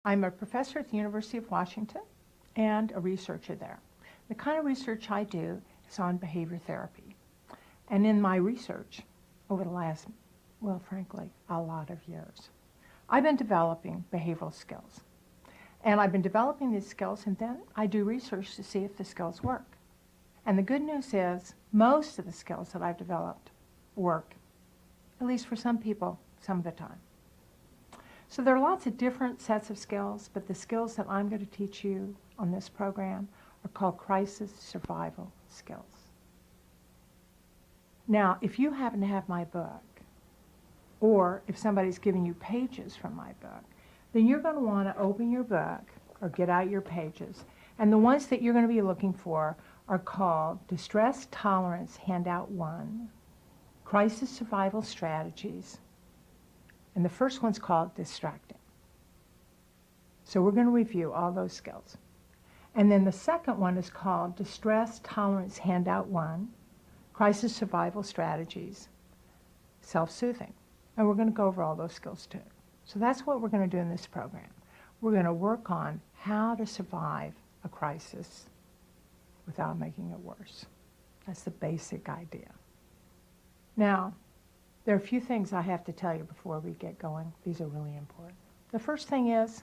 I'm a professor at the University of Washington and a researcher there. The kind of research I do is on behavior therapy. And in my research over the last, well, frankly, a lot of years, I've been developing behavioral skills. And I've been developing these skills, and then I do research to see if the skills work. And the good news is most of the skills that I've developed work, at least for some people, some of the time. So there are lots of different sets of skills, but the skills that I'm going to teach you on this program are called crisis survival skills. Now, if you happen to have my book, or if somebody's giving you pages from my book, then you're going to want to open your book or get out your pages. And the ones that you're going to be looking for are called Distress Tolerance Handout 1, Crisis Survival Strategies, and the first one's called Distracting. So we're going to review all those skills. And then the second one is called Distress Tolerance Handout 1, Crisis Survival Strategies, Self-Soothing. And we're going to go over all those skills too. So that's what we're going to do in this program. We're going to work on how to survive a crisis without making it worse. That's the basic idea. Now, there are a few things I have to tell you before we get going. These are really important. The first thing is,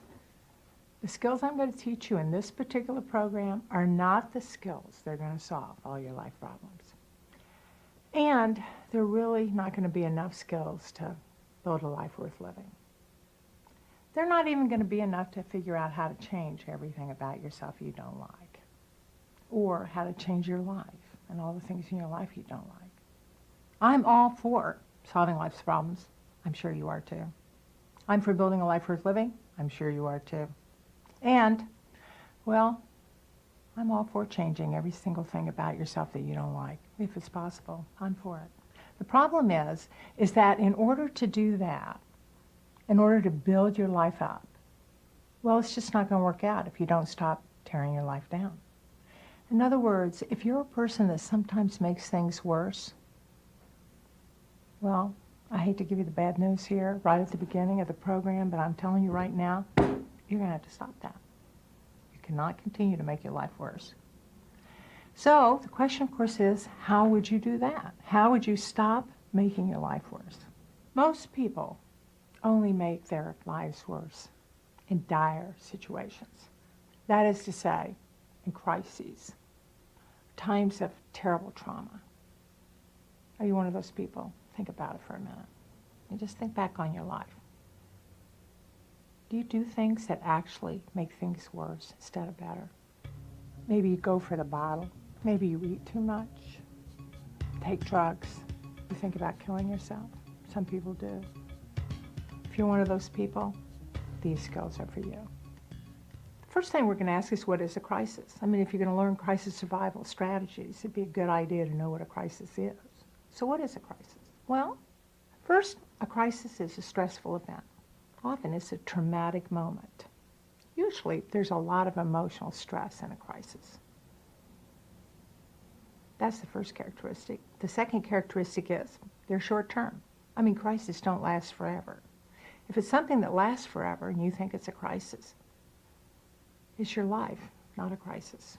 the skills I'm going to teach you in this particular program are not the skills that are going to solve all your life problems. And they're really not going to be enough skills to build a life worth living. They're not even going to be enough to figure out how to change everything about yourself you don't like, or how to change your life and all the things in your life you don't like. I'm all for solving life's problems. I'm sure you are too. I'm for building a life worth living. I'm sure you are too. And, well, I'm all for changing every single thing about yourself that you don't like. If it's possible, I'm for it. The problem is that in order to do that, in order to build your life up, well, it's just not going to work out if you don't stop tearing your life down. In other words, if you're a person that sometimes makes things worse, well, I hate to give you the bad news here right at the beginning of the program, but I'm telling you right now, you're going to have to stop that. You cannot continue to make your life worse. So the question, of course, is how would you do that? How would you stop making your life worse? Most people only make their lives worse in dire situations. That is to say, in crises, times of terrible trauma. Are you one of those people? Think about it for a minute. And just think back on your life. Do you do things that actually make things worse instead of better? Maybe you go for the bottle. Maybe you eat too much, take drugs. You think about killing yourself. Some people do. If you're one of those people, these skills are for you. The first thing we're going to ask is, what is a crisis? I mean, if you're going to learn crisis survival strategies, it'd be a good idea to know what a crisis is. So what is a crisis? Well, first, a crisis is a stressful event. Often it's a traumatic moment. Usually there's a lot of emotional stress in a crisis. That's the first characteristic. The second characteristic is they're short-term. I mean, crises don't last forever. If it's something that lasts forever and you think it's a crisis, it's your life, not a crisis.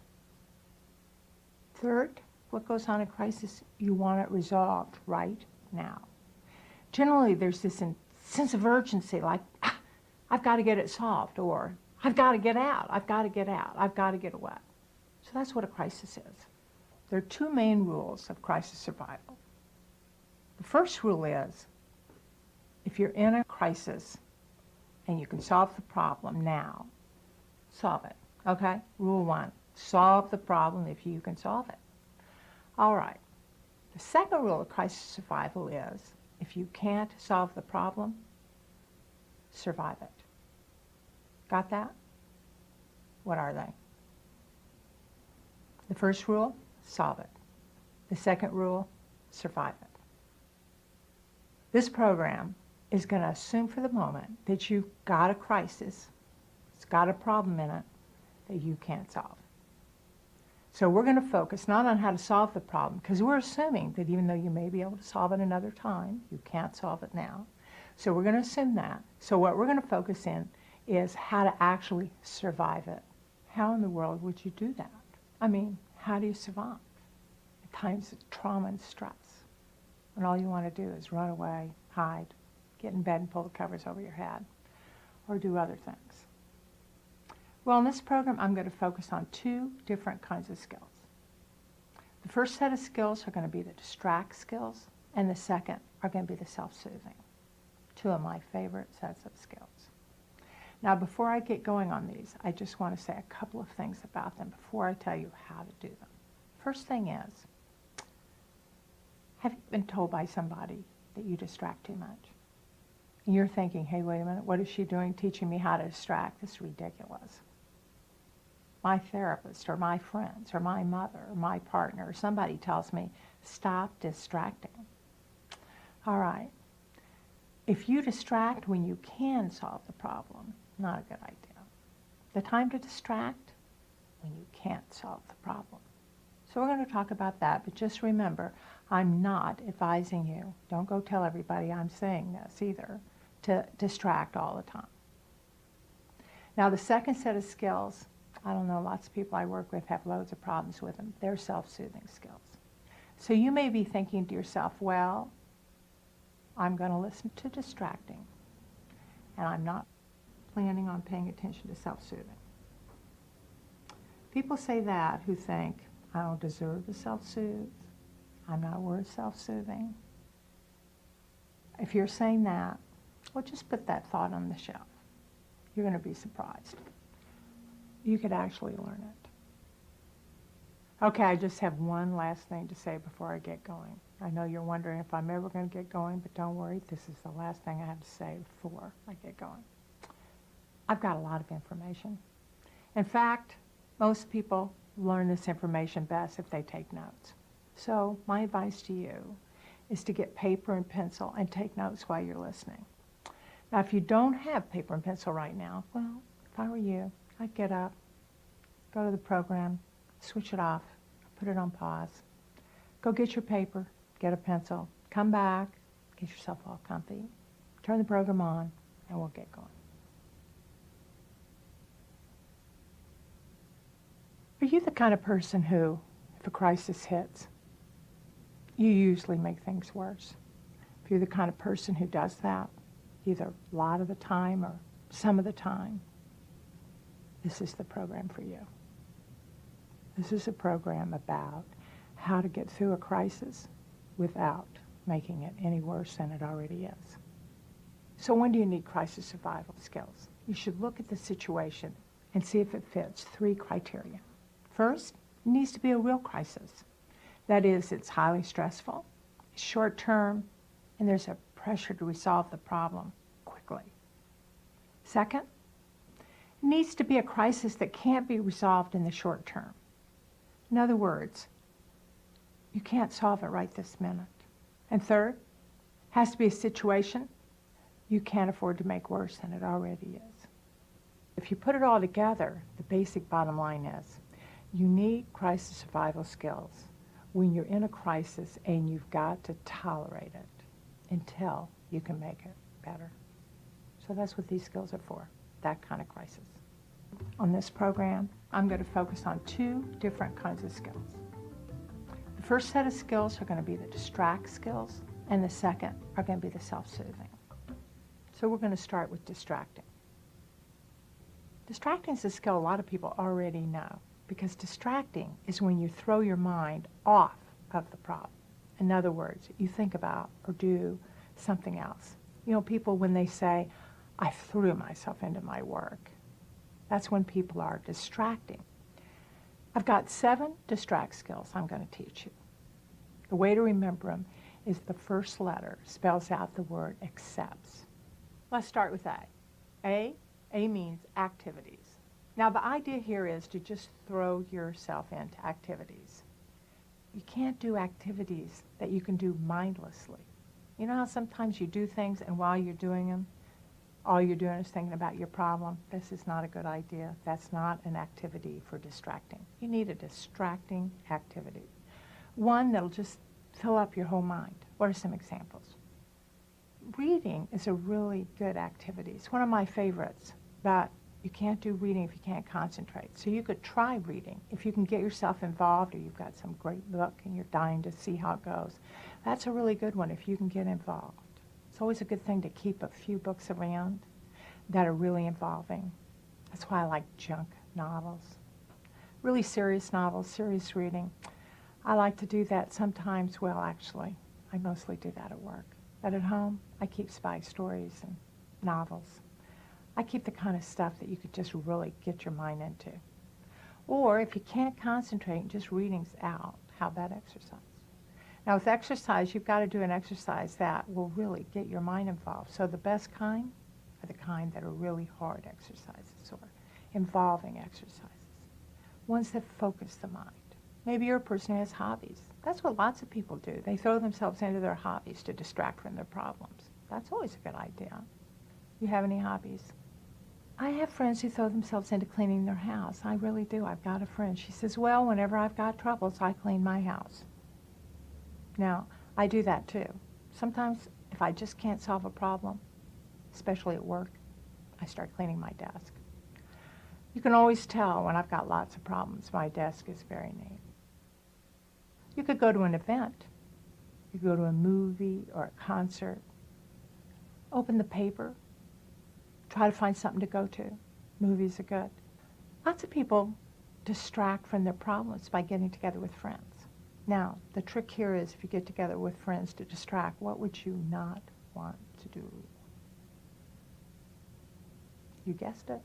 Third, what goes on in a crisis, you want it resolved right now. Generally, there's this sense of urgency, like, I've got to get it solved, or I've got to get out, I've got to get out, I've got to get away. So that's what a crisis is. There are two main rules of crisis survival. The first rule is, if you're in a crisis and you can solve the problem now, solve it, okay? Rule one, solve the problem if you can solve it. All right. The second rule of crisis survival is, if you can't solve the problem, survive it. Got that? What are they? The first rule, solve it. The second rule, survive it. This program is going to assume for the moment that you've got a crisis, it's got a problem in it that you can't solve. So we're going to focus not on how to solve the problem, because we're assuming that even though you may be able to solve it another time, you can't solve it now. So we're going to assume that. So what we're going to focus in is how to actually survive it. How in the world would you do that? I mean, how do you survive at times of trauma and stress when all you want to do is run away, hide, get in bed and pull the covers over your head, or do other things? Well, in this program, I'm going to focus on 2 different kinds of skills. The first set of skills are going to be the distract skills, and the second are going to be the self-soothing. 2 of my favorite sets of skills. Now, before I get going on these, I just want to say a couple of things about them before I tell you how to do them. First thing is, have you been told by somebody that you distract too much? And you're thinking, hey, wait a minute, what is she doing teaching me how to distract? This is ridiculous. My therapist or my friends or my mother or my partner or somebody tells me, stop distracting. All right. If you distract when you can solve the problem, not a good idea. The time to distract when you can't solve the problem. So we're going to talk about that, but just remember, I'm not advising you, don't go tell everybody I'm saying this either, to distract all the time. Now the second set of skills, I don't know, lots of people I work with have loads of problems with them. They're self-soothing skills. So you may be thinking to yourself, well, I'm going to listen to distracting, and I'm not planning on paying attention to self-soothing. People say that who think, I don't deserve to self-soothe, I'm not worth self-soothing. If you're saying that, well, just put that thought on the shelf. You're going to be surprised. You could actually learn it. Okay, I just have one last thing to say before I get going. I know you're wondering if I'm ever going to get going, but don't worry, this is the last thing I have to say before I get going. I've got a lot of information. In fact, most people learn this information best if they take notes. So my advice to you is to get paper and pencil and take notes while you're listening. Now, if you don't have paper and pencil right now, well, if I were you, I'd get up, go to the program, switch it off, put it on pause, go get your paper, get a pencil, come back, get yourself all comfy, turn the program on, and we'll get going. Are you the kind of person who, if a crisis hits, you usually make things worse? If you're the kind of person who does that, either a lot of the time or some of the time, this is the program for you. This is a program about how to get through a crisis without making it any worse than it already is. So when do you need crisis survival skills? You should look at the situation and see if it fits 3 criteria. First, it needs to be a real crisis. That is, it's highly stressful, it's short-term, and there's a pressure to resolve the problem quickly. Second, it needs to be a crisis that can't be resolved in the short term. In other words, you can't solve it right this minute. And third, it has to be a situation you can't afford to make worse than it already is. If you put it all together, the basic bottom line is you need crisis survival skills when you're in a crisis, and you've got to tolerate it until you can make it better. So that's what these skills are for, that kind of crisis. On this program, I'm going to focus on 2 different kinds of skills. The first set of skills are going to be the distract skills, and the second are going to be the self-soothing. So we're going to start with distracting. Distracting is a skill a lot of people already know, because distracting is when you throw your mind off of the problem. In other words, you think about or do something else. You know, people, when they say, I threw myself into my work, that's when people are distracting. I've got 7 distract skills I'm going to teach you. The way to remember them is the first letter spells out the word accepts. Let's start with A. A means activities. Now, the idea here is to just throw yourself into activities. You can't do activities that you can do mindlessly. You know how sometimes you do things and while you're doing them, all you're doing is thinking about your problem? This is not a good idea. That's not an activity for distracting. You need a distracting activity. One that'll just fill up your whole mind. What are some examples? Reading is a really good activity. It's one of my favorites. but you can't do reading if you can't concentrate. So you could try reading. If you can get yourself involved, or you've got some great book and you're dying to see how it goes, that's a really good one if you can get involved. It's always a good thing to keep a few books around that are really involving. That's why I like junk novels. Really serious novels, serious reading. I like to do that sometimes. Well, actually, I mostly do that at work. But at home, I keep spy stories and novels. I keep the kind of stuff that you could just really get your mind into. Or if you can't concentrate, just reading's out. How about exercise? Now with exercise, you've got to do an exercise that will really get your mind involved. So the best kind are the kind that are really hard exercises or involving exercises. Ones that focus the mind. Maybe you're a person who has hobbies. That's what lots of people do. They throw themselves into their hobbies to distract from their problems. That's always a good idea. You have any hobbies? I have friends who throw themselves into cleaning their house. I really do. I've got a friend. She says, well, whenever I've got troubles, I clean my house. Now, I do that too. Sometimes if I just can't solve a problem, especially at work, I start cleaning my desk. You can always tell when I've got lots of problems. My desk is very neat. You could go to an event. You could go to a movie or a concert. Open the paper. Try to find something to go to. Movies are good. Lots of people distract from their problems by getting together with friends. Now, the trick here is if you get together with friends to distract, what would you not want to do? You guessed it.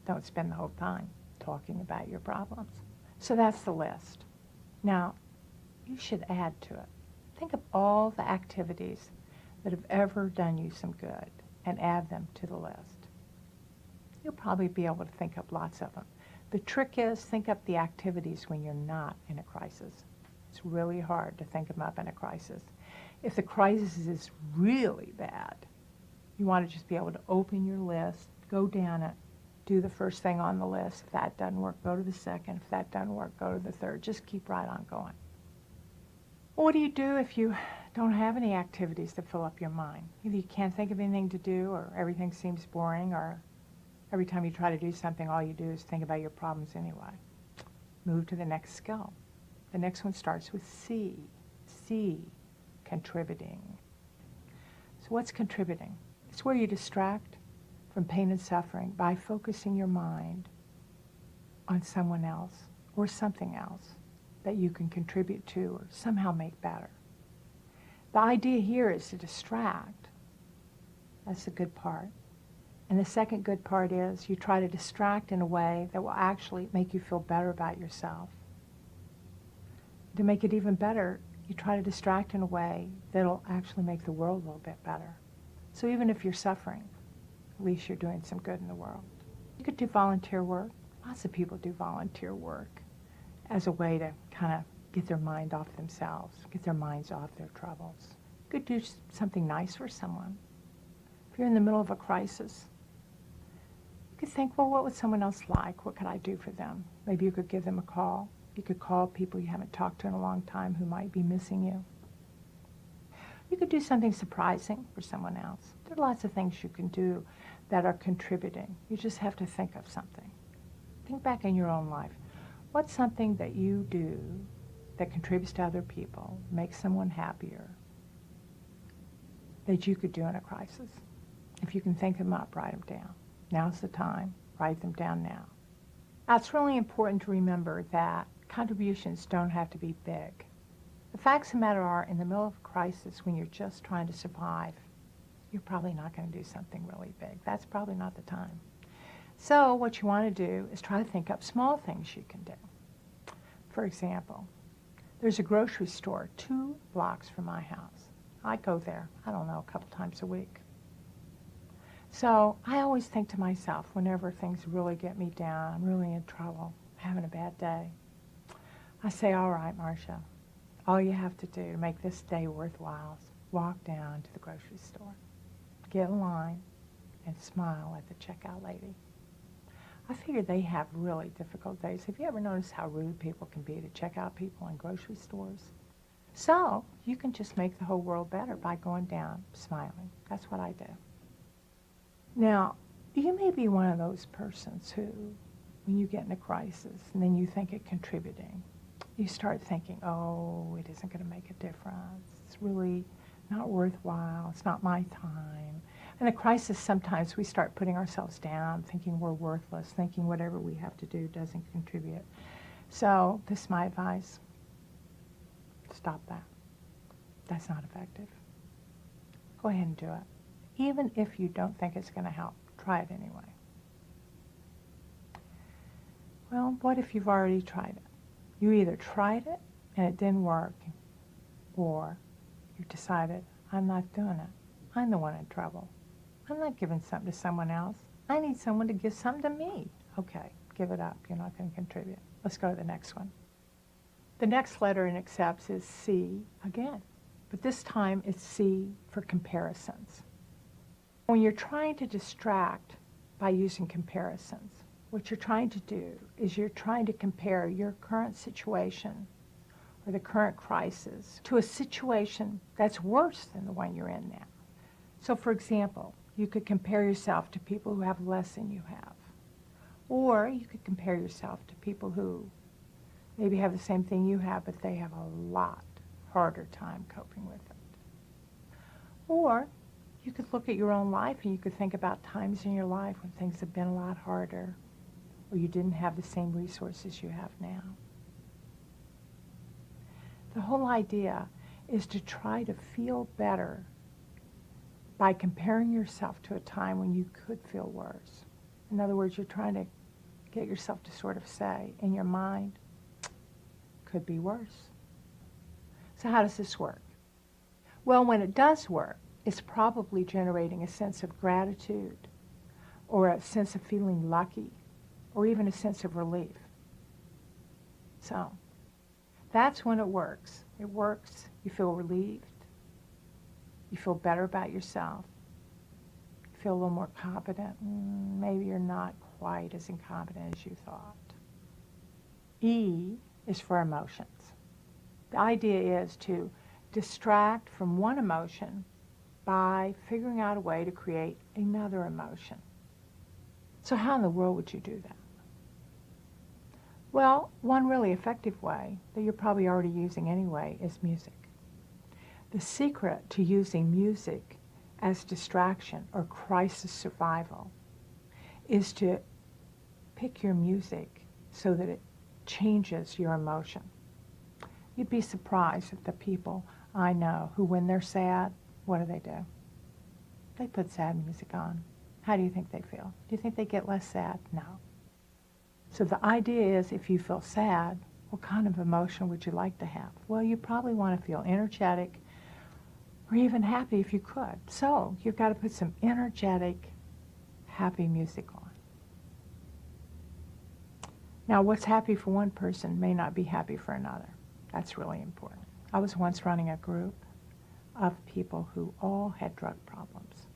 Don't spend the whole time talking about your problems. So that's the list. Now, you should add to it. Think of all the activities that have ever done you some good and add them to the list. You'll probably be able to think up lots of them. The trick is think up the activities when you're not in a crisis. It's really hard to think them up in a crisis. If the crisis is really bad, you want to just be able to open your list, go down it, do the first thing on the list. If that doesn't work, go to the second. If that doesn't work, go to the third. Just keep right on going. Well, what do you do if you don't have any activities to fill up your mind? Either you can't think of anything to do, or everything seems boring, or every time you try to do something, all you do is think about your problems anyway. Move to the next skill. The next one starts with C. C, contributing. So what's contributing? It's where you distract from pain and suffering by focusing your mind on someone else or something else that you can contribute to or somehow make better. The idea here is to distract. That's the good part. And the second good part is you try to distract in a way that will actually make you feel better about yourself. To make it even better, you try to distract in a way that will actually make the world a little bit better. So even if you're suffering, at least you're doing some good in the world. You could do volunteer work. Lots of people do volunteer work as a way to kind of get their mind off themselves, get their minds off their troubles. You could do something nice for someone. If you're in the middle of a crisis, you could think, well, what would someone else like? What could I do for them? Maybe you could give them a call. You could call people you haven't talked to in a long time who might be missing you. You could do something surprising for someone else. There are lots of things you can do that are contributing. You just have to think of something. Think back in your own life. What's something that you do that contributes to other people, makes someone happier, that you could do in a crisis? If you can think them up, write them down. Now's the time. Write them down now. Now, it's really important to remember that contributions don't have to be big. The facts of the matter are, in the middle of a crisis, when you're just trying to survive, you're probably not going to do something really big. That's probably not the time. So what you want to do is try to think up small things you can do. For example, there's a grocery store 2 blocks from my house. I go there, I don't know, a couple times a week. So I always think to myself, whenever things really get me down, I'm really in trouble, having a bad day, I say, all right, Marcia, all you have to do to make this day worthwhile is walk down to the grocery store, get in line, and smile at the checkout lady. I figure they have really difficult days. Have you ever noticed how rude people can be to checkout people in grocery stores? So you can just make the whole world better by going down, smiling. That's what I do. Now, You may be one of those persons who, when you get in a crisis and then you think it contributing, you start thinking, oh, it isn't going to make a difference. It's really not worthwhile. It's not my time. In a crisis, sometimes we start putting ourselves down, thinking we're worthless, thinking whatever we have to do doesn't contribute. So this is my advice. Stop that. That's not effective. Go ahead and do it. Even if you don't think it's going to help, try it anyway. Well, what if you've already tried it? You either tried it and it didn't work, or you decided, I'm not doing it. I'm the one in trouble. I'm not giving something to someone else. I need someone to give something to me. Okay, give it up. You're not going to contribute. Let's go to the next one. The next letter in accepts is C again, but this time it's C for comparisons. When you're trying to distract by using comparisons, what you're trying to do is you're trying to compare your current situation or the current crisis to a situation that's worse than the one you're in now. So for example, you could compare yourself to people who have less than you have. Or you could compare yourself to people who maybe have the same thing you have, but they have a lot harder time coping with it. Or you could look at your own life and you could think about times in your life when things have been a lot harder, or you didn't have the same resources you have now. The whole idea is to try to feel better by comparing yourself to a time when you could feel worse. In other words, you're trying to get yourself to sort of say, in your mind, could be worse. So how does this work? Well, when it does work, it's probably generating a sense of gratitude or a sense of feeling lucky or even a sense of relief. So that's when it works. It works. You feel relieved. You feel better about yourself. You feel a little more confident. Maybe you're not quite as incompetent as you thought. E is for emotions. The idea is to distract from one emotion by figuring out a way to create another emotion. So how in the world would you do that? Well, one really effective way that you're probably already using anyway is music. The secret to using music as distraction or crisis survival is to pick your music so that it changes your emotion. You'd be surprised at the people I know who, when they're sad, what do? They put sad music on. How do you think they feel? Do you think they get less sad? No. So the idea is, if you feel sad, what kind of emotion would you like to have? Well, you probably want to feel energetic or even happy if you could. So you've got to put some energetic, happy music on. Now, what's happy for one person may not be happy for another. That's really important. I was once running a group of people who all had drug problems.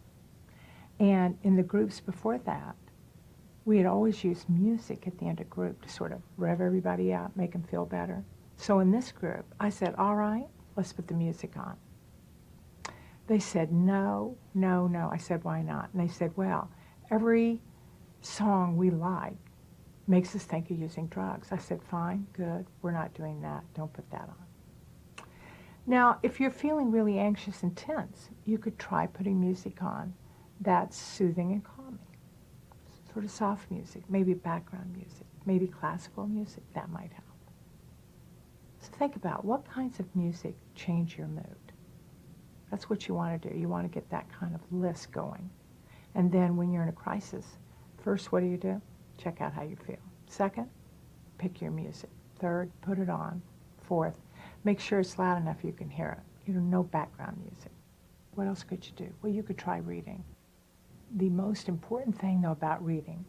And in the groups before that, we had always used music at the end of group to sort of rev everybody up, make them feel better. So in this group, I said, all right, let's put the music on. They said, no, no, no. I said, why not? And they said, well, every song we like makes us think of using drugs. I said, fine, good, we're not doing that. Don't put that on. Now, if you're feeling really anxious and tense, you could try putting music on that's soothing and calming. Sort of soft music, maybe background music, maybe classical music. That might help. So think about what kinds of music change your mood. That's what you want to do. You want to get that kind of list going. And then when you're in a crisis, first, what do? Check out how you feel. Second, pick your music. Third, put it on. Fourth, make sure it's loud enough you can hear it. No background music. What else could you do? Well, you could try reading. The most important thing, though, about reading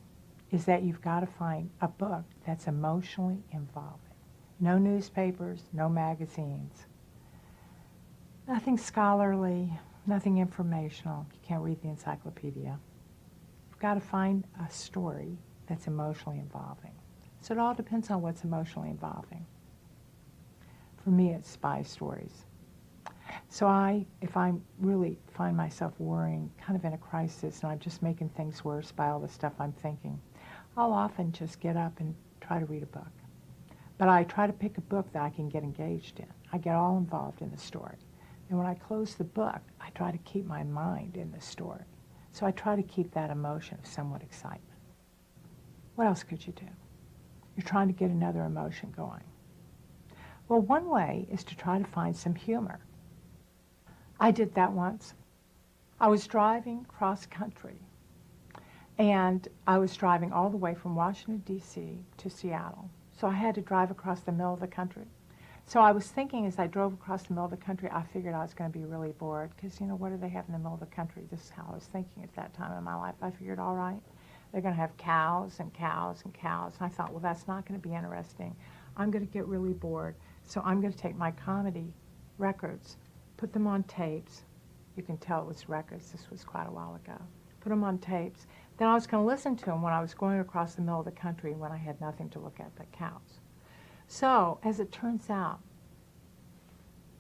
is that you've got to find a book that's emotionally involving. No newspapers, no magazines, nothing scholarly, nothing informational. You can't read the encyclopedia. You've got to find a story that's emotionally involving. So it all depends on what's emotionally involving. For me, it's spy stories. So if I really find myself worrying, kind of in a crisis, and I'm just making things worse by all the stuff I'm thinking, I'll often just get up and try to read a book. But I try to pick a book that I can get engaged in. I get all involved in the story. And when I close the book, I try to keep my mind in the story. So I try to keep that emotion of somewhat excitement. What else could you do? You're trying to get another emotion going. Well, one way is to try to find some humor. I did that once. I was driving cross country, and I was driving all the way from Washington, D.C. to Seattle. So I had to drive across the middle of the country. So I was thinking as I drove across the middle of the country, I figured I was going to be really bored because, what do they have in the middle of the country? This is how I was thinking at that time in my life. I figured, all right, they're going to have cows and cows and cows. And I thought, well, that's not going to be interesting. I'm going to get really bored. So I'm going to take my comedy records, put them on tapes. You can tell it was records. This was quite a while ago. Put them on tapes. Then I was going to listen to them when I was going across the middle of the country when I had nothing to look at but cows. So, as it turns out,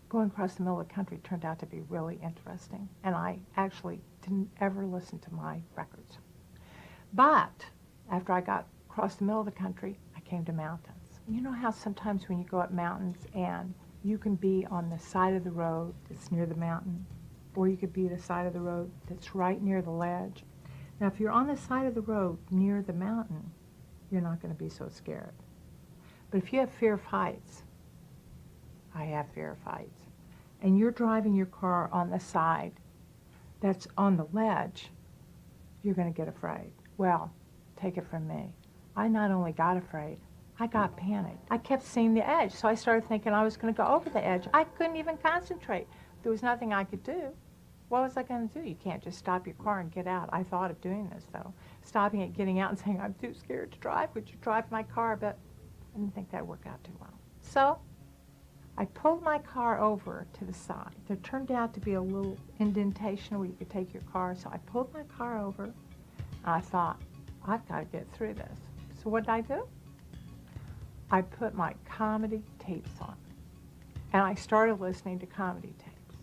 going across the middle of the country turned out to be really interesting. And I actually didn't ever listen to my records. But after I got across the middle of the country, I came to mountains. You know how sometimes when you go up mountains and you can be on the side of the road that's near the mountain, or you could be the side of the road that's right near the ledge. Now, if you're on the side of the road near the mountain, you're not going to be so scared. But if you have fear of heights, I have fear of heights, and you're driving your car on the side that's on the ledge, you're going to get afraid. Well, take it from me. I not only got afraid, I got panicked. I kept seeing the edge, so I started thinking I was going to go over the edge. I couldn't even concentrate. There was nothing I could do. What was I going to do? You can't just stop your car and get out. I thought of doing this, though. Stopping it, getting out, and saying, I'm too scared to drive. Would you drive my car? But I didn't think that would work out too well. So I pulled my car over to the side. There turned out to be a little indentation where you could take your car. So I pulled my car over, and I thought, I've got to get through this. So what did I do? I put my comedy tapes on, and I started listening to comedy tapes.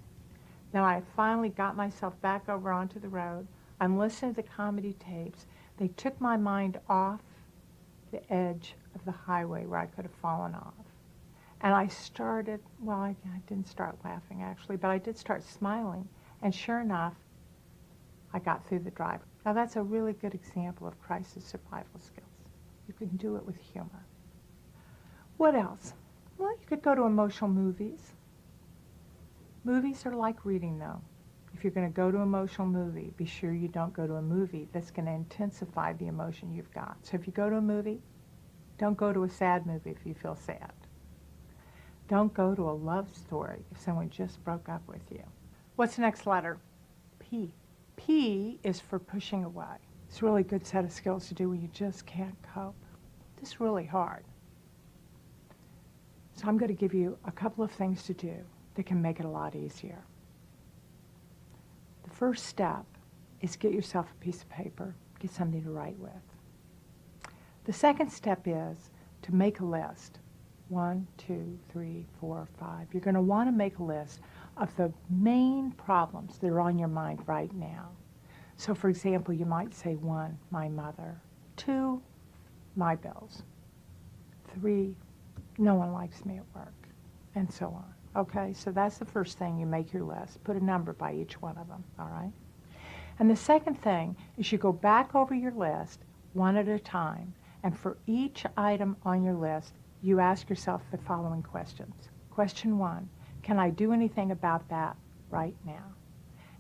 Now I finally got myself back over onto the road. I'm listening to the comedy tapes. They took my mind off the edge of the highway where I could have fallen off. And I started, well, I didn't start laughing actually, but I did start smiling. And sure enough, I got through the drive. Now that's a really good example of crisis survival skills. You can do it with humor. What else? Well, you could go to emotional movies. Movies are like reading, though. If you're going to go to an emotional movie, be sure you don't go to a movie that's going to intensify the emotion you've got. So if you go to a movie, don't go to a sad movie if you feel sad. Don't go to a love story if someone just broke up with you. What's the next letter? P. P is for pushing away. It's a really good set of skills to do when you just can't cope. This is really hard. So I'm going to give you a couple of things to do that can make it a lot easier. The first step is get yourself a piece of paper, get something to write with. The second step is to make a list. 1, 2, 3, 4, 5. You're going to want to make a list of the main problems that are on your mind right now. So for example, you might say 1, my mother. 2, my bills. 3, no one likes me at work, and so on. Okay, so that's the first thing. You make your list. Put a number by each one of them, all right? And the second thing is you go back over your list one at a time, and for each item on your list, you ask yourself the following questions. Question 1, can I do anything about that right now?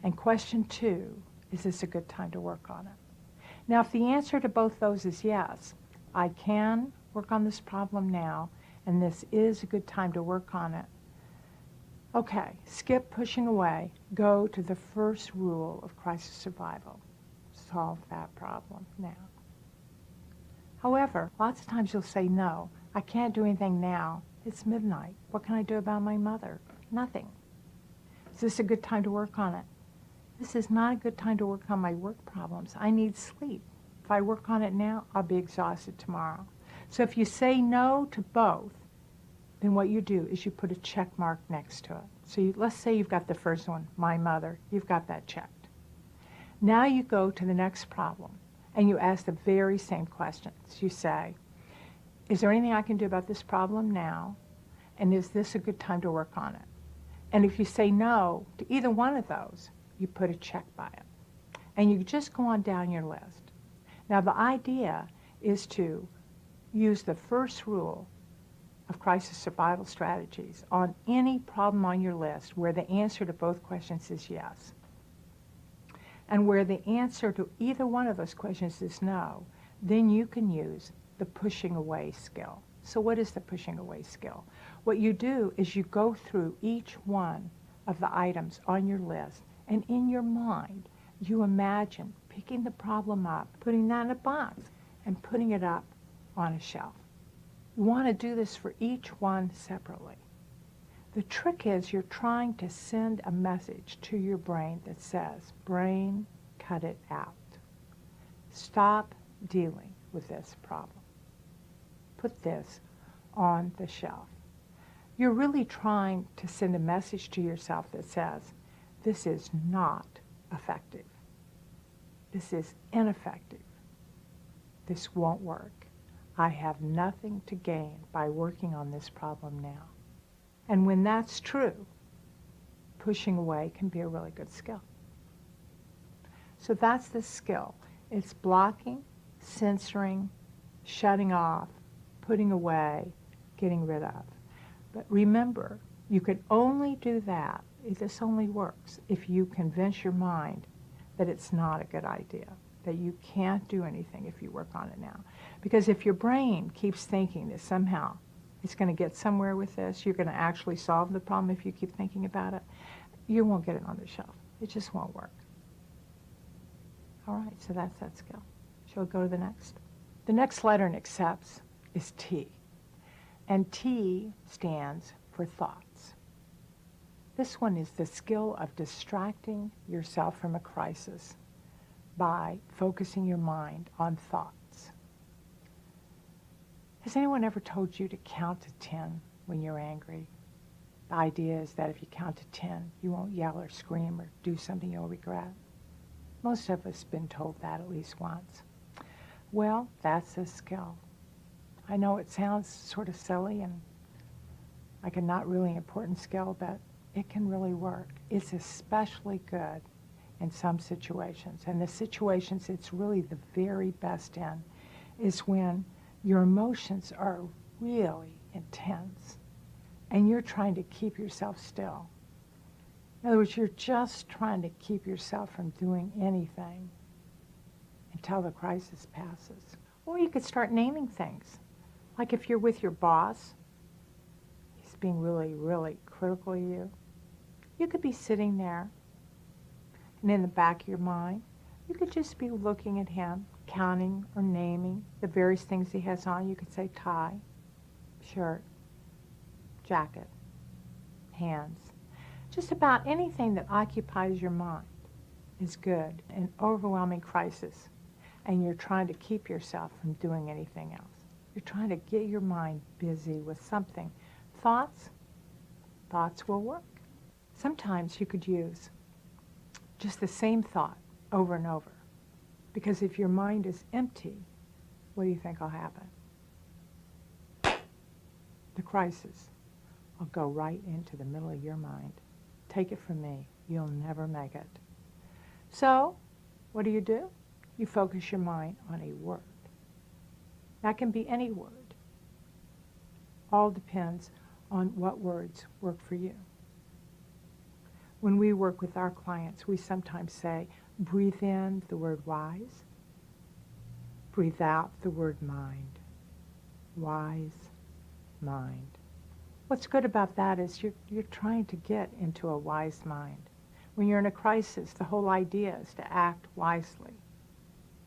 And question 2, is this a good time to work on it? Now, if the answer to both those is yes, I can work on this problem now, and this is a good time to work on it, okay, skip pushing away. Go to the first rule of crisis survival. Solve that problem now. However, lots of times you'll say, no, I can't do anything now. It's midnight. What can I do about my mother? Nothing. Is this a good time to work on it? This is not a good time to work on my work problems. I need sleep. If I work on it now, I'll be exhausted tomorrow. So if you say no to both, then what you do is you put a check mark next to it. So let's say you've got the first one, my mother. You've got that checked. Now you go to the next problem, and you ask the very same questions. You say, is there anything I can do about this problem now? And is this a good time to work on it? And if you say no to either one of those, you put a check by it. And you just go on down your list. Now the idea is to use the first rule of crisis survival strategies on any problem on your list where the answer to both questions is yes. And where the answer to either one of those questions is no, then you can use the pushing away skill. So what is the pushing away skill? What you do is you go through each one of the items on your list, and in your mind, you imagine picking the problem up, putting that in a box, and putting it up on a shelf. You want to do this for each one separately. The trick is you're trying to send a message to your brain that says, brain, cut it out. Stop dealing with this problem. Put this on the shelf. You're really trying to send a message to yourself that says, this is not effective. This is ineffective. This won't work. I have nothing to gain by working on this problem now. And when that's true, pushing away can be a really good skill. So that's the skill. It's blocking, censoring, shutting off, putting away, getting rid of. But remember, you can only do that, if this only works, if you convince your mind that it's not a good idea, that you can't do anything if you work on it now. Because if your brain keeps thinking that somehow it's going to get somewhere with this, you're going to actually solve the problem if you keep thinking about it, you won't get it on the shelf. It just won't work. All right, so that's that skill. Shall we go to the next? The next letter in accepts is T. And T stands for thoughts. This one is the skill of distracting yourself from a crisis by focusing your mind on thoughts. Has anyone ever told you to count to 10 when you're angry? The idea is that if you count to 10, you won't yell or scream or do something you'll regret. Most of us have been told that at least once. Well, that's a skill. I know it sounds sort of silly and like a not really important skill, but it can really work. It's especially good in some situations. And the situations it's really the very best in is when your emotions are really intense and you're trying to keep yourself still. In other words, you're just trying to keep yourself from doing anything until the crisis passes. Or you could start naming things. Like if you're with your boss, he's being really, really critical of you. You could be sitting there, and in the back of your mind, you could just be looking at him, counting or naming the various things he has on. You could say tie, shirt, jacket, hands. Just about anything that occupies your mind is good in an overwhelming crisis, and you're trying to keep yourself from doing anything else. You're trying to get your mind busy with something. Thoughts will work. Sometimes you could use just the same thought over and over. Because if your mind is empty, what do you think will happen? The crisis will go right into the middle of your mind. Take it from me, you'll never make it. So, what do? You focus your mind on a word. That can be any word. All depends on what words work for you. When we work with our clients, we sometimes say, breathe in the word wise, breathe out the word mind. Wise, mind. What's good about that is you're trying to get into a wise mind. When you're in a crisis, the whole idea is to act wisely,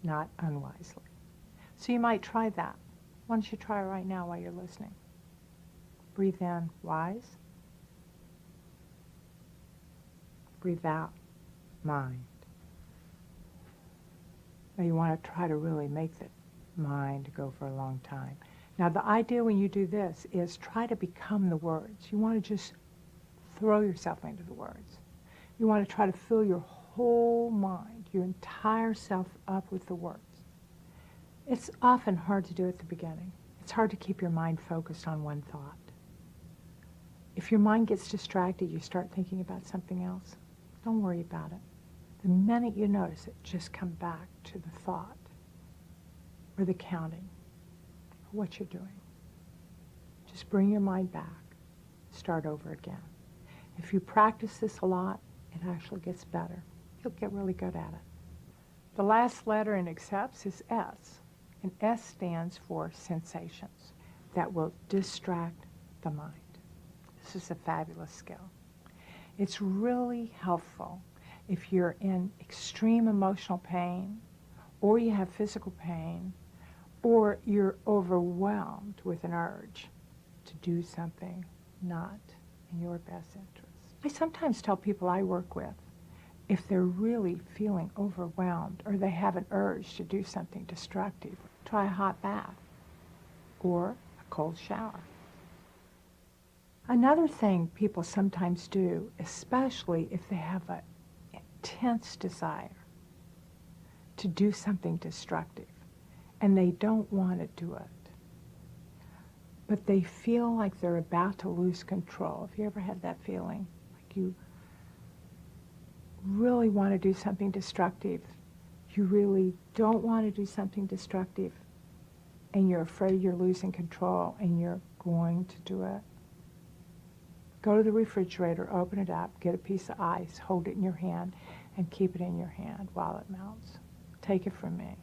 not unwisely. So you might try that. Why don't you try it right now while you're listening? Breathe in, wise. Breathe out, mind. Now you want to try to really make the mind go for a long time. Now the idea when you do this is try to become the words. You want to just throw yourself into the words. You want to try to fill your whole mind, your entire self up with the words. It's often hard to do at the beginning. It's hard to keep your mind focused on one thought. If your mind gets distracted, you start thinking about something else. Don't worry about it. The minute you notice it, just come back to the thought or the counting or what you're doing. Just bring your mind back. Start over again. If you practice this a lot, it actually gets better. You'll get really good at it. The last letter in accepts is S. And S stands for sensations that will distract the mind. This is a fabulous skill. It's really helpful if you're in extreme emotional pain, or you have physical pain, or you're overwhelmed with an urge to do something not in your best interest. I sometimes tell people I work with, if they're really feeling overwhelmed or they have an urge to do something destructive, try a hot bath or a cold shower. Another thing people sometimes do, especially if they have an intense desire to do something destructive and they don't want to do it, but they feel like they're about to lose control. Have you ever had that feeling? Like you really want to do something destructive, you really don't want to do something destructive, and you're afraid you're losing control and you're going to do it. Go to the refrigerator, open it up, get a piece of ice, hold it in your hand, and keep it in your hand while it melts. Take it from me.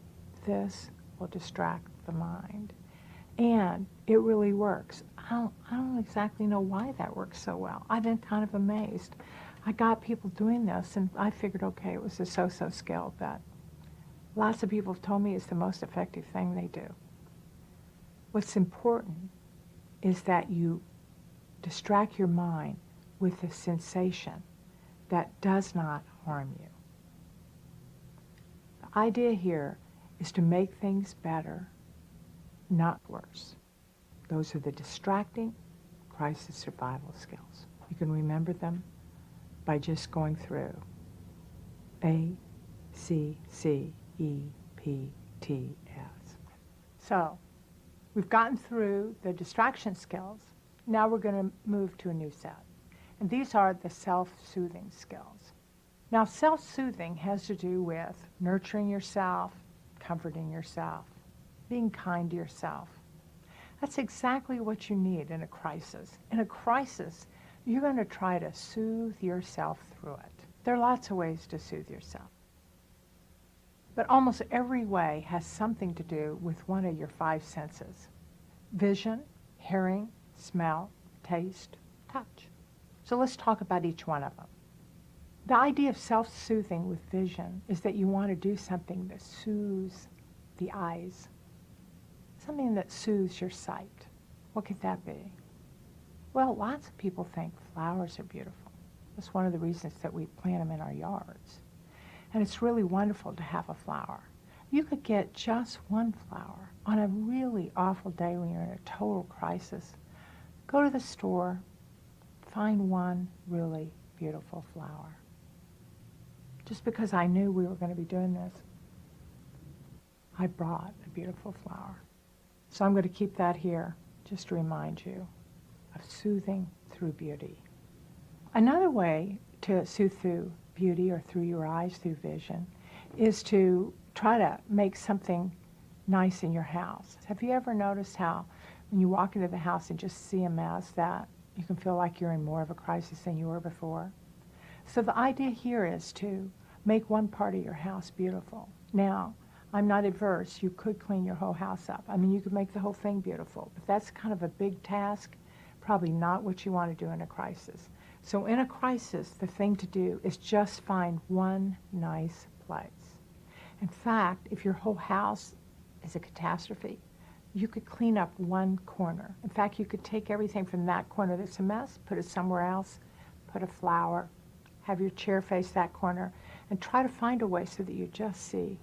This will distract the mind. And it really works. I don't exactly know why that works so well. I've been kind of amazed. I got people doing this, and I figured, okay, it was a so-so skill, but lots of people have told me it's the most effective thing they do. What's important is that you distract your mind with a sensation that does not harm you. The idea here is to make things better, not worse. Those are the distracting crisis survival skills. You can remember them by just going through A, C, C, E, P, T, S. So, we've gotten through the distraction skills. Now we're going to move to a new set. And these are the self-soothing skills. Now, self-soothing has to do with nurturing yourself, comforting yourself, being kind to yourself. That's exactly what you need in a crisis. In a crisis, you're going to try to soothe yourself through it. There are lots of ways to soothe yourself. But almost every way has something to do with one of your five senses. Vision, hearing, smell, taste, touch. So let's talk about each one of them. The idea of self-soothing with vision is that you want to do something that soothes the eyes, something that soothes your sight. What could that be? Well, lots of people think flowers are beautiful. That's one of the reasons that we plant them in our yards. And it's really wonderful to have a flower. You could get just one flower on a really awful day when you're in a total crisis. Go to the store, find one really beautiful flower. Just because I knew we were going to be doing this, I brought a beautiful flower. So I'm going to keep that here just to remind you of soothing through beauty. Another way to soothe through beauty or through your eyes, through vision, is to try to make something nice in your house. Have you ever noticed how when you walk into the house and just see a mess that you can feel like you're in more of a crisis than you were before? So the idea here is to make one part of your house beautiful. Now, I'm not adverse. You could clean your whole house up. I mean, you could make the whole thing beautiful, but that's kind of a big task, probably not what you want to do in a crisis. So in a crisis, the thing to do is just find one nice place. In fact, if your whole house is a catastrophe, you could clean up one corner. In fact, you could take everything from that corner that's a mess, put it somewhere else, put a flower, have your chair face that corner, and try to find a way so that you just see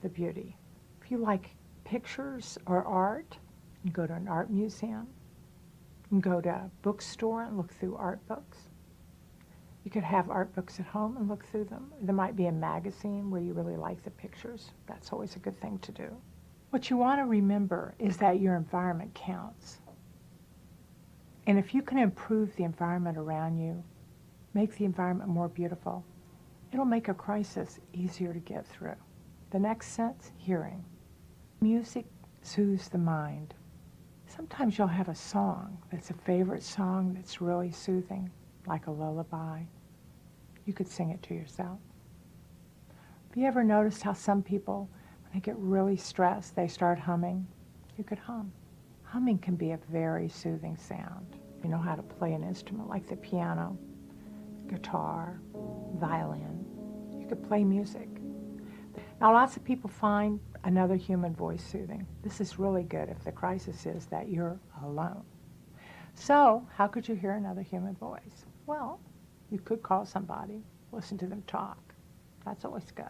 the beauty. If you like pictures or art, you go to an art museum, you can go to a bookstore and look through art books. You could have art books at home and look through them. There might be a magazine where you really like the pictures. That's always a good thing to do. What you want to remember is that your environment counts. And if you can improve the environment around you, make the environment more beautiful, it'll make a crisis easier to get through. The next sense, hearing. Music soothes the mind. Sometimes you'll have a song that's a favorite song that's really soothing, like a lullaby. You could sing it to yourself. Have you ever noticed how some people, when they get really stressed, they start humming? You could hum. Humming can be a very soothing sound. You know how to play an instrument like the piano, guitar, violin. You could play music. Now, lots of people find another human voice soothing. This is really good if the crisis is that you're alone. So, how could you hear another human voice? Well, you could call somebody, listen to them talk. That's always good.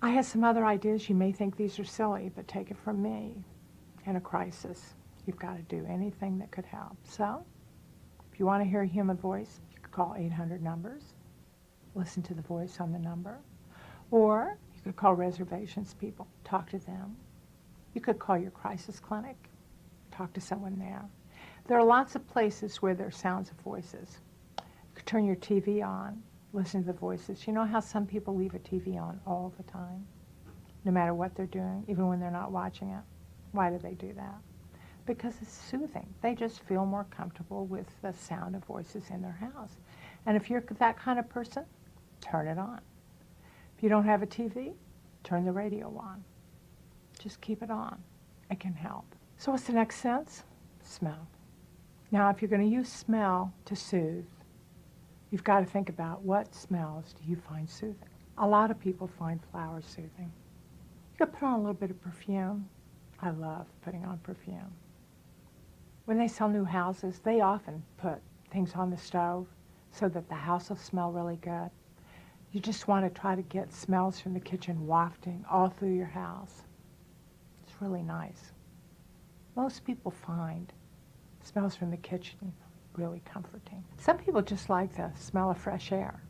I have some other ideas. You may think these are silly, but take it from me. In a crisis, you've got to do anything that could help. So, if you want to hear a human voice, you could call 800 numbers, listen to the voice on the number, or you could call reservations people, talk to them. You could call your crisis clinic, talk to someone there. There are lots of places where there are sounds of voices. You could turn your TV on, listen to the voices. You know how some people leave a TV on all the time, no matter what they're doing, even when they're not watching it? Why do they do that? Because it's soothing. They just feel more comfortable with the sound of voices in their house. And if you're that kind of person, turn it on. If you don't have a TV, turn the radio on. Just keep it on. It can help. So what's the next sense? Smell. Now, if you're going to use smell to soothe, you've got to think about what smells do you find soothing. A lot of people find flowers soothing. You could put on a little bit of perfume. I love putting on perfume. When they sell new houses, they often put things on the stove so that the house will smell really good. You just want to try to get smells from the kitchen wafting all through your house. It's really nice. Most people find smells from the kitchen really comforting. Some people just like the smell of fresh air.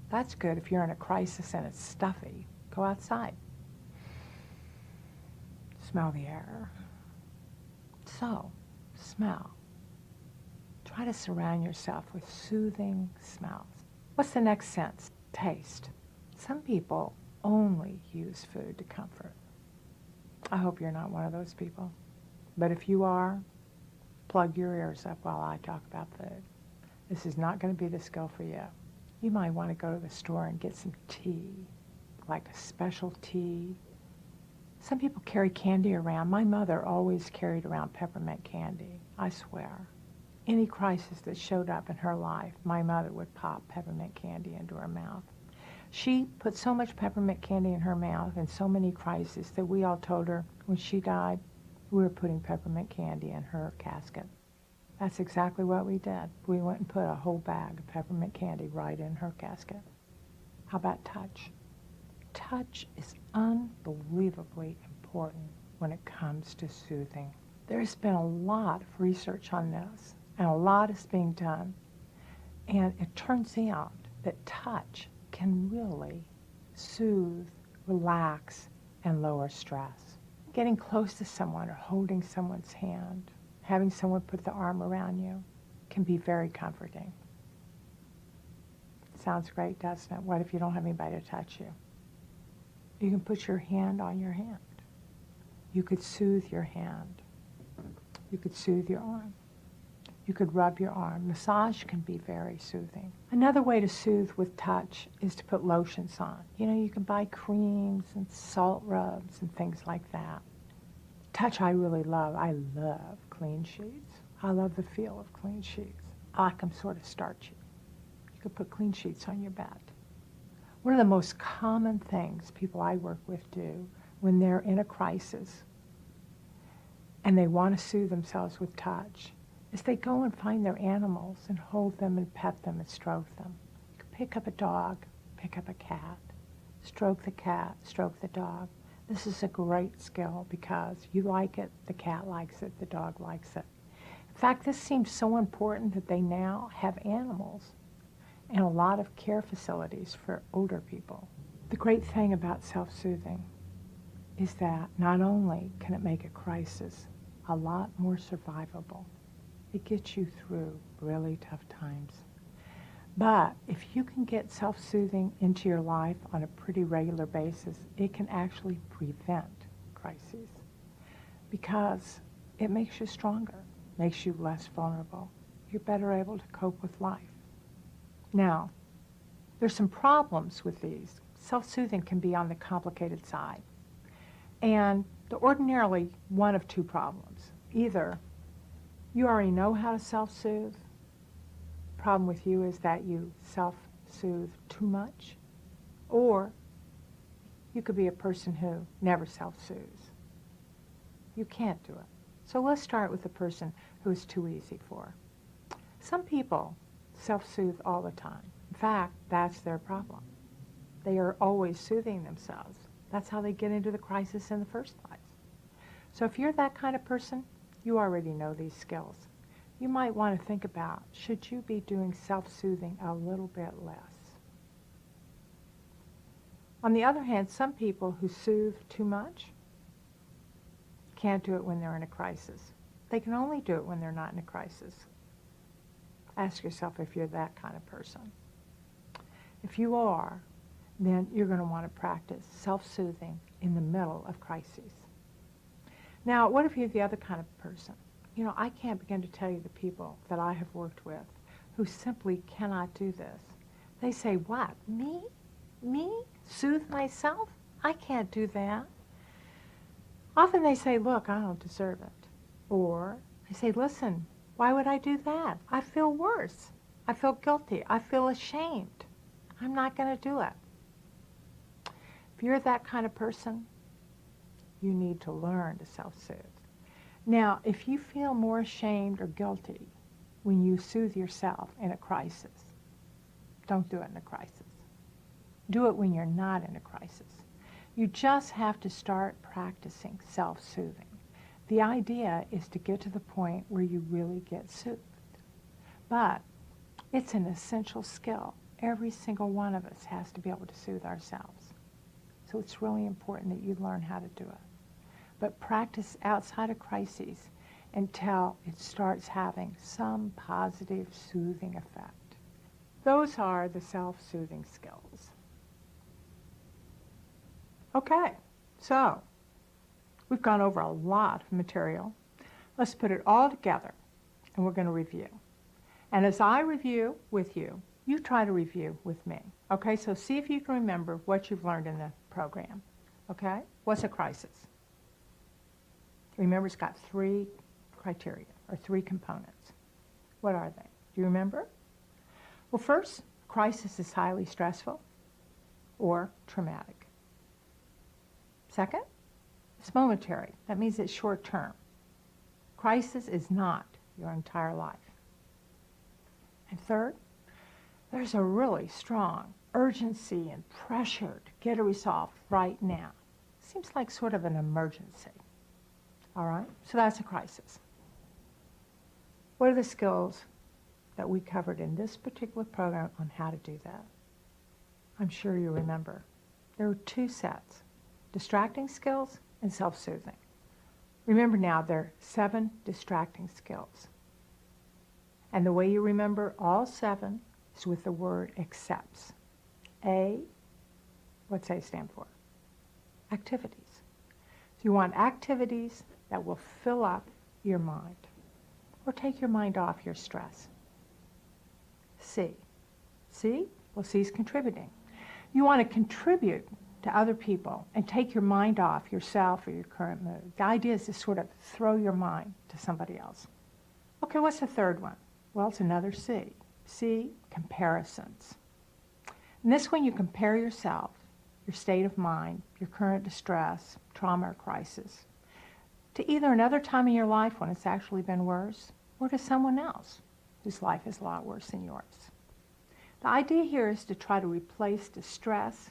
That's good if you're in a crisis and it's stuffy. Go outside. Smell the air. So, smell. Try to surround yourself with soothing smells. What's the next sense? Taste. Some people only use food to comfort. I hope you're not one of those people. But if you are, plug your ears up while I talk about food. This is not going to be the skill for you. You might want to go to the store and get some tea, like a special tea. Some people carry candy around. My mother always carried around peppermint candy, I swear. Any crisis that showed up in her life, my mother would pop peppermint candy into her mouth. She put so much peppermint candy in her mouth in so many crises that we all told her when she died, we were putting peppermint candy in her casket. That's exactly what we did. We went and put a whole bag of peppermint candy right in her casket. How about touch? Touch is unbelievably important when it comes to soothing. There's been a lot of research on this, and a lot is being done. And it turns out that touch can really soothe, relax, and lower stress. Getting close to someone or holding someone's hand, having someone put the arm around you, can be very comforting. Sounds great, doesn't it? What if you don't have anybody to touch you? You can put your hand on your hand. You could soothe your hand. You could soothe your arm. You could rub your arm. Massage can be very soothing. Another way to soothe with touch is to put lotions on. You know, you can buy creams and salt rubs and things like that. Touch I really love. I love clean sheets. I love the feel of clean sheets. I like them sort of starchy. You could put clean sheets on your bed. One of the most common things people I work with do when they're in a crisis and they want to soothe themselves with touch is they go and find their animals and hold them and pet them and stroke them. You can pick up a dog, pick up a cat, stroke the dog. This is a great skill because you like it, the cat likes it, the dog likes it. In fact, this seems so important that they now have animals and a lot of care facilities for older people. The great thing about self-soothing is that not only can it make a crisis a lot more survivable, it gets you through really tough times. But if you can get self-soothing into your life on a pretty regular basis, it can actually prevent crises because it makes you stronger, makes you less vulnerable. You're better able to cope with life. Now, there's some problems with these. Self-soothing can be on the complicated side. And ordinarily one of two problems. Either you already know how to self-soothe. The problem with you is that you self-soothe too much. Or you could be a person who never self-soothes. You can't do it. So let's start with the person who is too easy for. Some people self-soothe all the time. In fact, that's their problem. They are always soothing themselves. That's how they get into the crisis in the first place. So if you're that kind of person, you already know these skills. You might want to think about, should you be doing self-soothing a little bit less? On the other hand, some people who soothe too much can't do it when they're in a crisis. They can only do it when they're not in a crisis. Ask yourself if you're that kind of person. If you are, then you're going to want to practice self-soothing in the middle of crises. Now, what if you're the other kind of person? You know, I can't begin to tell you the people that I have worked with who simply cannot do this. They say, what, me? Me? Soothe myself? I can't do that. Often they say, look, I don't deserve it. Or I say, listen, why would I do that? I feel worse. I feel guilty. I feel ashamed. I'm not going to do it. If you're that kind of person, you need to learn to self-soothe. Now, if you feel more ashamed or guilty when you soothe yourself in a crisis, don't do it in a crisis. Do it when you're not in a crisis. You just have to start practicing self-soothing. The idea is to get to the point where you really get soothed. But it's an essential skill. Every single one of us has to be able to soothe ourselves. So it's really important that you learn how to do it. But practice outside of crises until it starts having some positive soothing effect. Those are the self-soothing skills. Okay, so we've gone over a lot of material. Let's put it all together and we're going to review. And as I review with you, you try to review with me. Okay, so see if you can remember what you've learned in the program. Okay, what's a crisis? Remember, it's got 3 criteria or 3 components. What are they? Do you remember? Well, first, crisis is highly stressful or traumatic. Second, it's momentary. That means it's short term. Crisis is not your entire life. And third, there's a really strong urgency and pressure to get it resolved right now. Seems like sort of an emergency. All right, so that's a crisis. What are the skills that we covered in this particular program on how to do that? I'm sure you remember. There were 2 sets, distracting skills and self-soothing. Remember now, there are 7 distracting skills. And the way you remember all 7 is with the word accepts. A, what's A stand for? Activities. So you want activities that will fill up your mind or take your mind off your stress. C. C? Well, C is contributing. You want to contribute to other people and take your mind off yourself or your current mood. The idea is to sort of throw your mind to somebody else. Okay, what's the third one? Well, it's another C. C, comparisons. And this one you compare yourself, your state of mind, your current distress, trauma or crisis, to either another time in your life when it's actually been worse, or to someone else whose life is a lot worse than yours. The idea here is to try to replace distress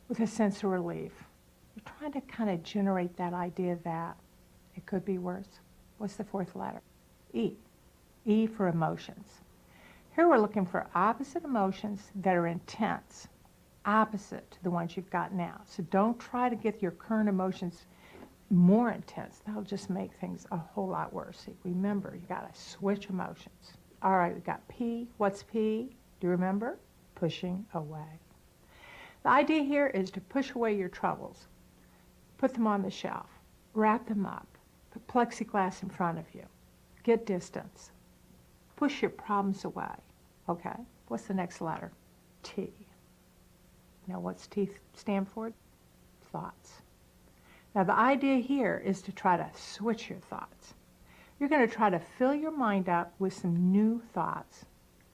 with a sense of relief. You're trying to kind of generate that idea that it could be worse. What's the 4th letter? E. E for emotions. Here we're looking for opposite emotions that are intense, opposite to the ones you've got now. So don't try to get your current emotions more intense. That'll just make things a whole lot worse. See, remember, you got to switch emotions. All right, we've got P. What's P? Do you remember? Pushing away. The idea here is to push away your troubles. Put them on the shelf. Wrap them up. Put plexiglass in front of you. Get distance. Push your problems away. Okay, what's the next letter? T. Now what's T stand for? Thoughts. Now the idea here is to try to switch your thoughts. You're going to try to fill your mind up with some new thoughts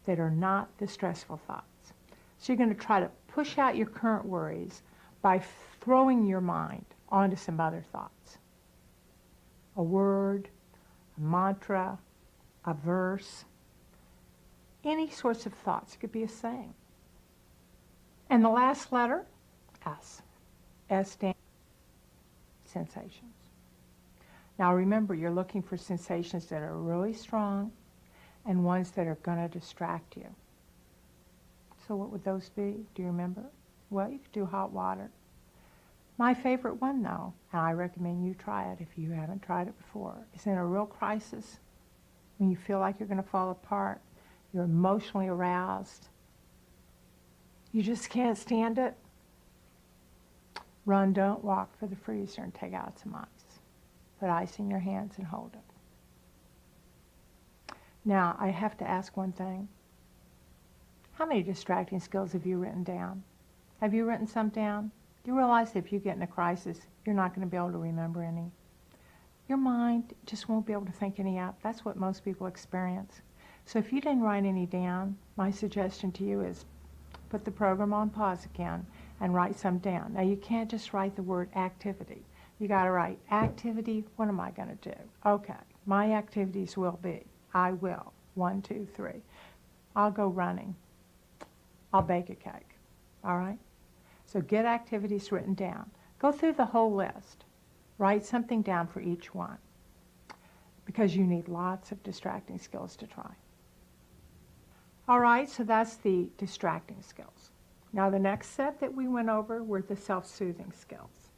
that are not the stressful thoughts. So you're going to try to push out your current worries by throwing your mind onto some other thoughts. A word, a mantra, a verse, any sorts of thoughts. It could be a saying. And the last letter, S. S stands for sensations. Now remember, you're looking for sensations that are really strong and ones that are going to distract you. So what would those be? Do you remember? Well, you could do hot water. My favorite one, though, and I recommend you try it if you haven't tried it before, is in a real crisis, when you feel like you're going to fall apart, you're emotionally aroused, you just can't stand it. Run, don't walk for the freezer and take out some ice. Put ice in your hands and hold it. Now, I have to ask one thing. How many distracting skills have you written down? Have you written some down? Do you realize that if you get in a crisis, you're not going to be able to remember any? Your mind just won't be able to think any up. That's what most people experience. So if you didn't write any down, my suggestion to you is put the program on pause again and write some down. Now, you can't just write the word activity. You got to write activity. What am I going to do? Okay, my activities will be, I will, 1, 2, 3. I'll go running. I'll bake a cake. All right? So get activities written down. Go through the whole list. Write something down for each one, because you need lots of distracting skills to try. All right, so that's the distracting skills. Now the next set that we went over were the self-soothing skills.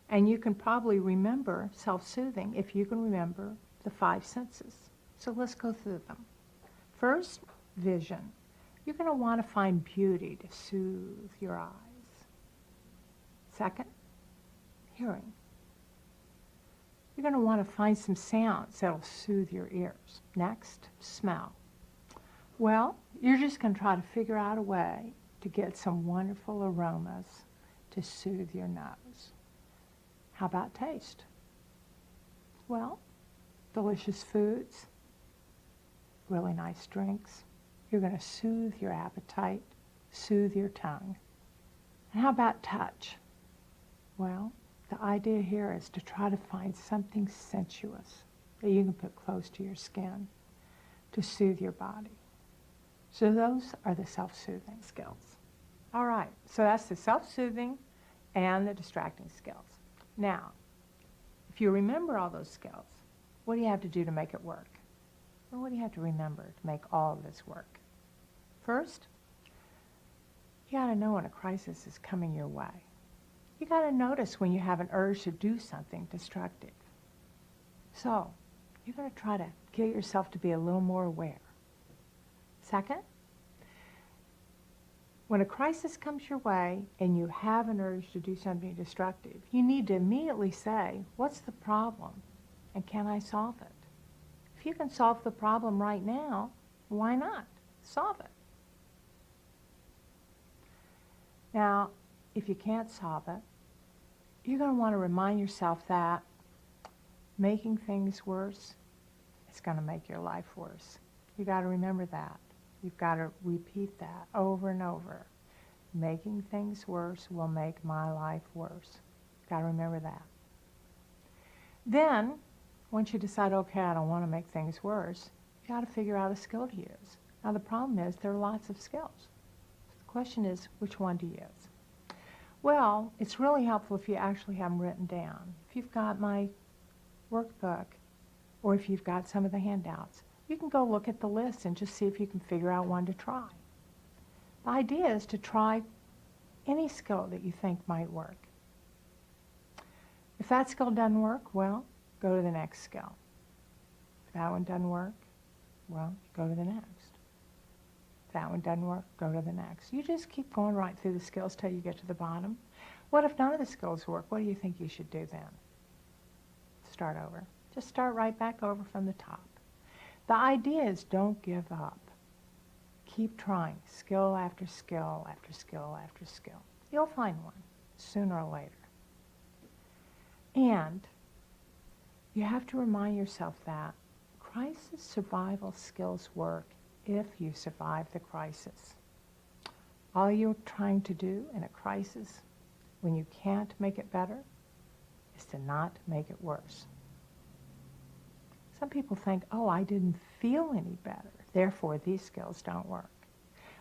And you can probably remember self-soothing if you can remember the 5 senses. So let's go through them. First, vision. You're going to want to find beauty to soothe your eyes. Second, hearing. You're going to want to find some sounds that will soothe your ears. Next, smell. Well, you're just going to try to figure out a way to get some wonderful aromas to soothe your nose. How about taste? Well, delicious foods, really nice drinks. You're going to soothe your appetite, soothe your tongue. And how about touch? Well, the idea here is to try to find something sensuous that you can put close to your skin to soothe your body. So those are the self-soothing skills. All right, so that's the self-soothing and the distracting skills. Now, if you remember all those skills, what do you have to do to make it work? Well, what do you have to remember to make all of this work? First, you got to know when a crisis is coming your way. You got to notice when you have an urge to do something destructive. So, you're going to try to get yourself to be a little more aware. Second, when a crisis comes your way and you have an urge to do something destructive, you need to immediately say, what's the problem and can I solve it? If you can solve the problem right now, why not? Solve it. Now, if you can't solve it, you're going to want to remind yourself that making things worse is going to make your life worse. You got to remember that. You've got to repeat that over and over. Making things worse will make my life worse. Got to remember that. Then, once you decide, okay, I don't want to make things worse, you got to figure out a skill to use. Now the problem is there are lots of skills. The question is, which one to use? Well, it's really helpful if you actually have them written down. If you've got my workbook, or if you've got some of the handouts, you can go look at the list and just see if you can figure out one to try. The idea is to try any skill that you think might work. If that skill doesn't work, well, go to the next skill. If that one doesn't work, well, go to the next. If that one doesn't work, go to the next. You just keep going right through the skills till you get to the bottom. What if none of the skills work? What do you think you should do then? Start over. Just start right back over from the top. The idea is don't give up. Keep trying, skill after skill after skill after skill. You'll find one sooner or later. And you have to remind yourself that crisis survival skills work if you survive the crisis. All you're trying to do in a crisis, when you can't make it better, is to not make it worse. Some people think, oh, I didn't feel any better, therefore these skills don't work.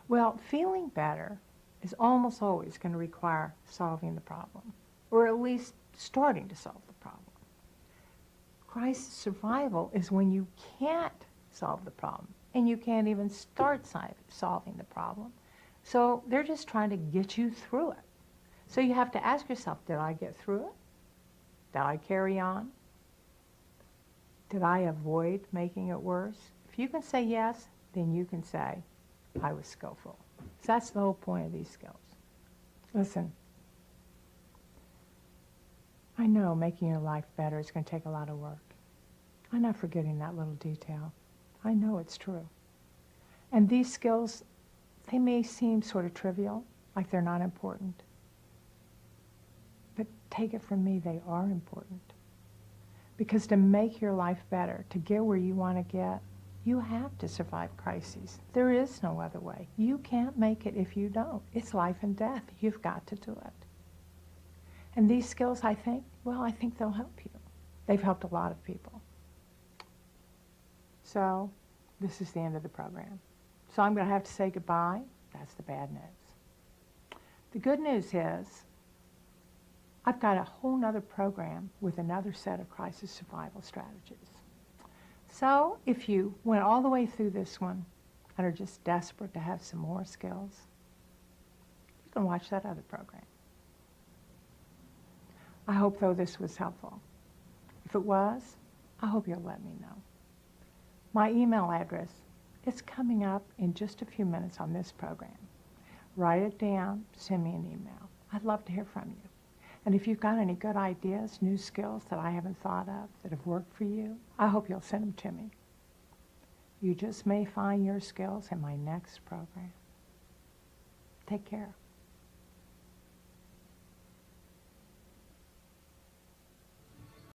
Well, feeling better is almost always going to require solving the problem, or at least starting to solve the problem. Crisis survival is when you can't solve the problem, and you can't even start solving the problem. So they're just trying to get you through it. So you have to ask yourself, did I get through it? Did I carry on? Did I avoid making it worse? If you can say yes, then you can say, I was skillful. So that's the whole point of these skills. Listen, I know making your life better is going to take a lot of work. I'm not forgetting that little detail. I know it's true. And these skills, they may seem sort of trivial, like they're not important. But take it from me, they are important. Because to make your life better, to get where you want to get, you have to survive crises. There is no other way. You can't make it if you don't. It's life and death. You've got to do it. And these skills, I think they'll help you. They've helped a lot of people. So this is the end of the program. So I'm going to have to say goodbye. That's the bad news. The good news is I've got a whole nother program with another set of crisis survival strategies. So if you went all the way through this one and are just desperate to have some more skills, you can watch that other program. I hope, though, this was helpful. If it was, I hope you'll let me know. My email address is coming up in just a few minutes on this program. Write it down, send me an email. I'd love to hear from you. And if you've got any good ideas, new skills that I haven't thought of that have worked for you, I hope you'll send them to me. You just may find your skills in my next program. Take care.